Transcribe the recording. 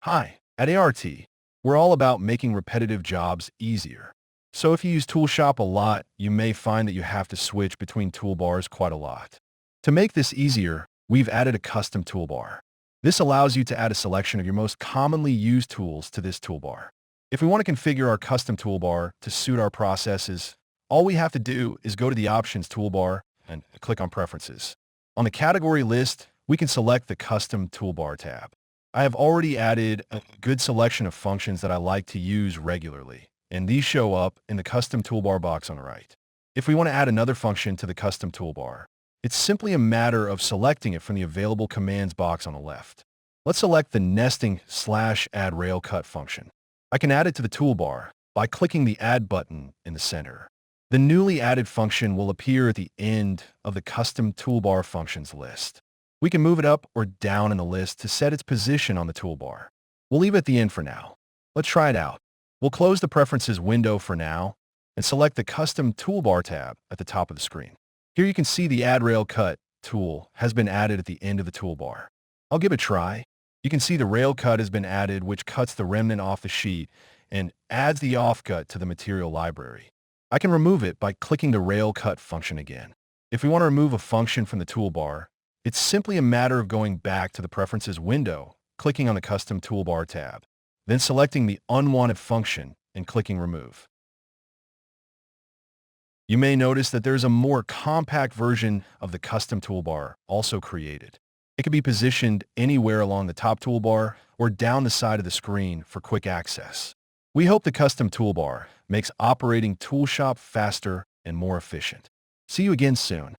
Hi, at ART, we're all about making repetitive jobs easier. So if you use ToolShop a lot, you may find that you have to switch between toolbars quite a lot. To make this easier, we've added a custom toolbar. This allows you to add a selection of your most commonly used tools to this toolbar. If we want to configure our custom toolbar to suit our processes, all we have to do is go to the Options toolbar and click on Preferences. On the category list, we can select the Custom Toolbar tab. I have already added a good selection of functions that I like to use regularly, and these show up in the Custom Toolbar box on the right. If we want to add another function to the Custom Toolbar, it's simply a matter of selecting it from the Available Commands box on the left. Let's select the nesting/add rail cut function. I can add it to the toolbar by clicking the Add button in the center. The newly added function will appear at the end of the Custom Toolbar Functions list. We can move it up or down in the list to set its position on the toolbar. We'll leave it at the end for now. Let's try it out. We'll close the Preferences window for now and select the Custom Toolbar tab at the top of the screen. Here you can see the Add Rail Cut tool has been added at the end of the toolbar. I'll give it a try. You can see the rail cut has been added, which cuts the remnant off the sheet and adds the offcut to the material library. I can remove it by clicking the Rail Cut function again. If we want to remove a function from the toolbar, it's simply a matter of going back to the Preferences window, clicking on the Custom Toolbar tab, then selecting the unwanted function and clicking Remove. You may notice that there's a more compact version of the Custom Toolbar also created. It can be positioned anywhere along the top toolbar or down the side of the screen for quick access. We hope the Custom Toolbar makes operating ToolShop faster and more efficient. See you again soon.